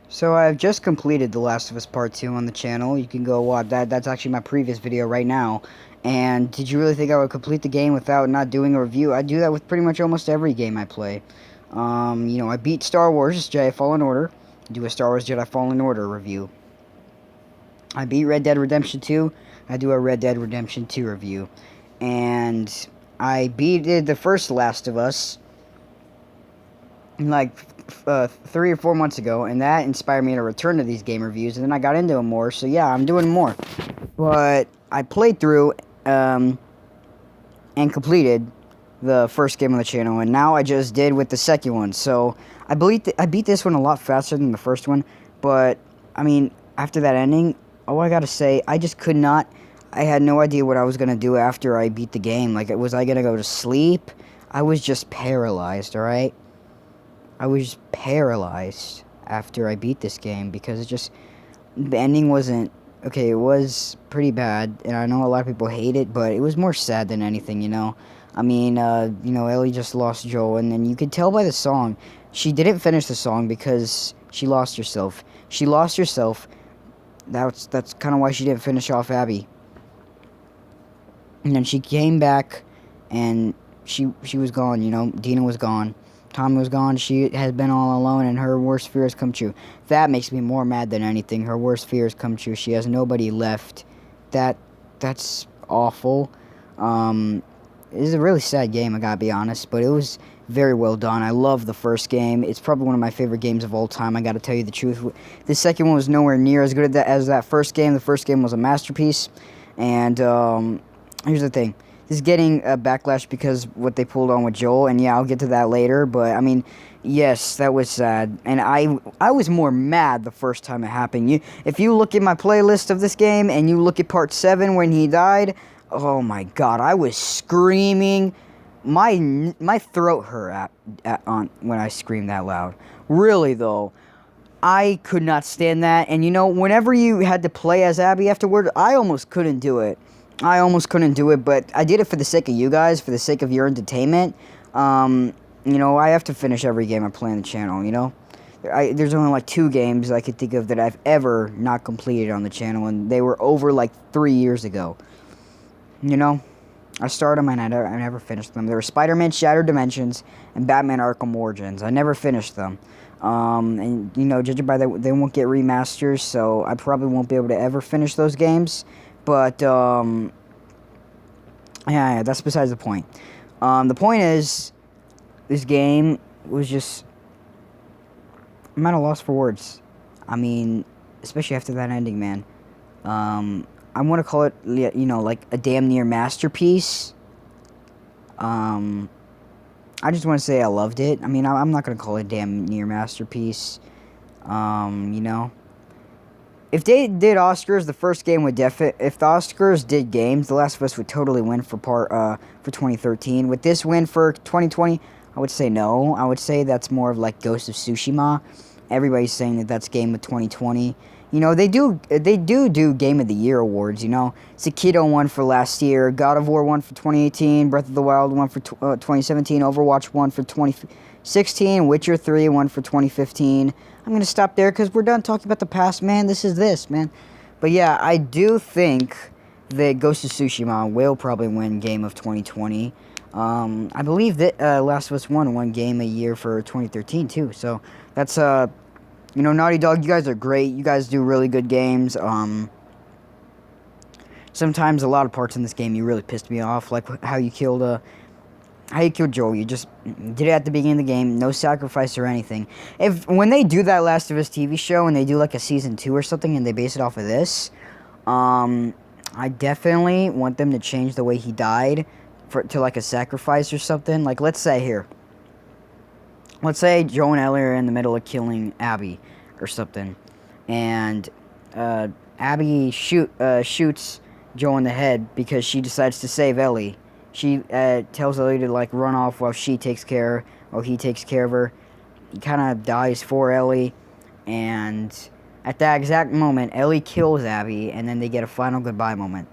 So I've just completed The Last of Us Part 2 on the channel. You can go watch that. That's actually my previous video right now. And did you really think I would complete the game without not doing a review? I do that with pretty much almost every game I play. I beat Star Wars Jedi Fallen Order. Do a Star Wars Jedi Fallen Order review. I beat Red Dead Redemption 2. I do a Red Dead Redemption 2 review. And I beat the first Last of Us like 3 or 4 months ago, and that inspired me to return to these game reviews, and then I got into them more, so yeah, I'm doing more. But I played through and completed the first game on the channel, and now I just did with the second one. So I beat this one a lot faster than the first one, but I mean, after that ending, all I gotta say, I just could not. I had no idea what I was gonna do after I beat the game. Like, was I gonna go to sleep? I was just paralyzed. All right. I was paralyzed after I beat this game because the ending wasn't okay. It was pretty bad, and I know a lot of people hate it, but it was more sad than anything. I mean, Ellie just lost Joel, and then you could tell by the song, she didn't finish the song because she lost herself. She lost herself. That's kind of why she didn't finish off Abby. And then she came back, and she was gone. Dina was gone. Tommy was gone. She has been all alone, and her worst fears come true. That makes me more mad than anything. Her worst fears come true. She has nobody left. That's awful. It is a really sad game, I gotta be honest, but it was very well done. I love the first game. It's probably one of my favorite games of all time. I gotta tell you the truth. The second one was nowhere near as good as that first game. The first game was a masterpiece, and here's the thing. This is getting a backlash because what they pulled on with Joel, and yeah, I'll get to that later, but I mean, yes, that was sad, and I was more mad the first time it happened. If you look at my playlist of this game, and you look at part 7 when he died, oh my god, I was screaming. My throat hurt when I screamed that loud. Really, though. I could not stand that, and whenever you had to play as Abby afterward, I almost couldn't do it. But I did it for the sake of you guys, for the sake of your entertainment. I have to finish every game I play on the channel, there's only like 2 games I could think of that I've ever not completed on the channel, and they were over like 3 years ago. I started them and I never finished them. There were Spider-Man Shattered Dimensions and Batman Arkham Origins. I never finished them. Judging by that, they won't get remasters, so I probably won't be able to ever finish those games. But, yeah, that's besides the point. The point is, this game was just, I'm at a loss for words. I mean, especially after that ending, man. I want to call it, like a damn near masterpiece. I just want to say I loved it. I mean, I'm not going to call it a damn near masterpiece. If they did Oscars, the first game would if the Oscars did games, The Last of Us would totally win for 2013. With this win for 2020, I would say no. I would say that's more of like Ghost of Tsushima. Everybody's saying that that's game of 2020. They do Game of the Year awards, Sekiro won for last year, God of War won for 2018, Breath of the Wild won for 2017, Overwatch won for 2016, Witcher 3 won for 2015. I'm going to stop there because we're done talking about the past, man. This is this, man. But yeah, I do think that Ghost of Tsushima will probably win Game of 2020. I believe that Last of Us 1 won Game a Year for 2013, too. So that's, Naughty Dog, you guys are great. You guys do really good games. Sometimes a lot of parts in this game, you really pissed me off. Like how you killed Joel. You just did it at the beginning of the game. No sacrifice or anything. When they do that Last of Us TV show and they do like a season 2 or something and they base it off of this, I definitely want them to change the way he died to like a sacrifice or something. Like, let's say Joel and Ellie are in the middle of killing Abby or something, and Abby shoots Joel in the head because she decides to save Ellie. She tells Ellie to like run off while he takes care of her. He kind of dies for Ellie, and at that exact moment, Ellie kills Abby, and then they get a final goodbye moment.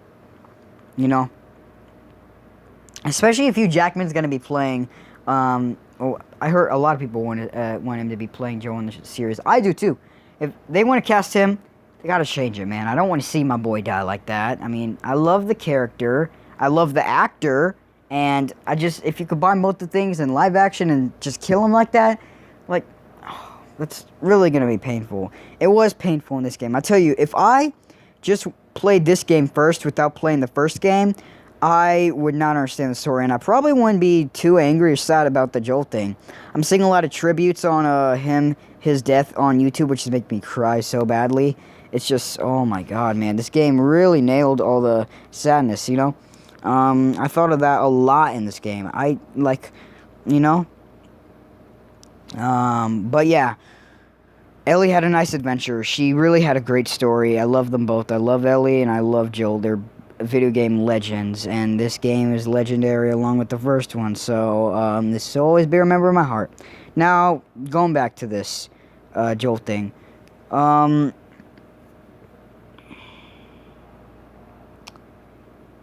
Especially if Hugh Jackman's gonna be playing. I heard a lot of people want him to be playing Joel in the series. I do too. if they want to cast him, they gotta change it, man. I don't want to see my boy die like that. I mean, I love the character, I love the actor, and I just, if you combine both the things in live action and just kill him like that, like, oh, that's really gonna be painful. It was painful in this game. I tell you, if I just played this game first without playing the first game, I would not understand the story, and I probably wouldn't be too angry or sad about the Joel thing. I'm seeing a lot of tributes on his death on YouTube, which is making me cry so badly. It's just, oh my god, man, this game really nailed all the sadness, you know? I thought of that a lot in this game. I, like, you know? But yeah, Ellie had a nice adventure. She really had a great story. I love them both. I love Ellie and I love Joel. They're video game legends, and this game is legendary along with the first one, so this will always be remembered in my heart. Now, going back to this Joel thing, you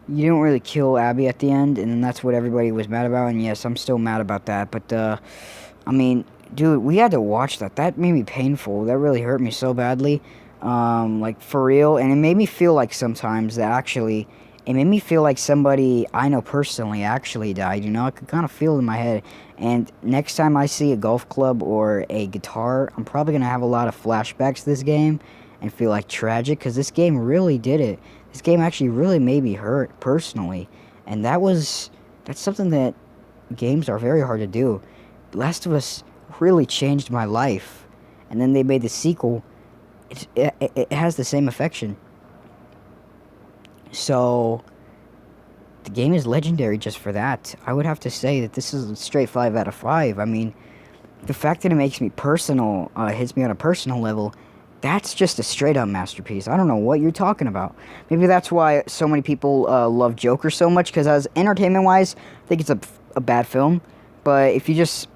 didn't really kill Abby at the end, and that's what everybody was mad about, and yes, I'm still mad about that, but I mean, dude, we had to watch that. That made me painful. That really hurt me so badly. Like, for real, and it made me feel like sometimes that actually, it made me feel like somebody I know personally actually died, you know? I could kind of feel it in my head, and next time I see a golf club or a guitar, I'm probably going to have a lot of flashbacks to this game and feel like tragic, because this game really did it. This game actually really made me hurt personally, and that's something that games are very hard to do. Last of Us really changed my life, and then they made the sequel. It has the same affection. So, the game is legendary just for that. I would have to say that this is a straight 5 out of 5. I mean, the fact that it makes me personal, hits me on a personal level, that's just a straight up masterpiece. I don't know what you're talking about. Maybe that's why so many people love Joker so much, because as entertainment wise, I think it's a bad film. But if you just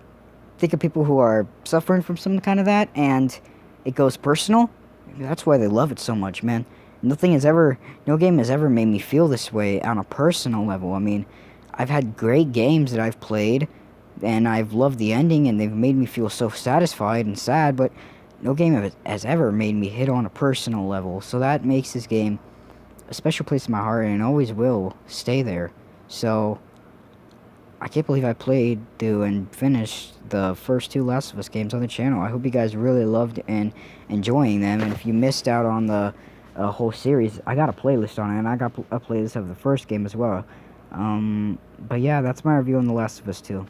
think of people who are suffering from some kind of that, and it goes personal, that's why they love it so much, man. No game has ever made me feel this way on a personal level. I mean, I've had great games that I've played, and I've loved the ending, and they've made me feel so satisfied and sad, but no game has ever made me hit on a personal level. So that makes this game a special place in my heart, and it always will stay there. So, I can't believe I played through and finished the first 2 Last of Us games on the channel. I hope you guys really loved and enjoying them. And if you missed out on the whole series, I got a playlist on it, and I got a playlist of the first game as well. But yeah, that's my review on The Last of Us 2.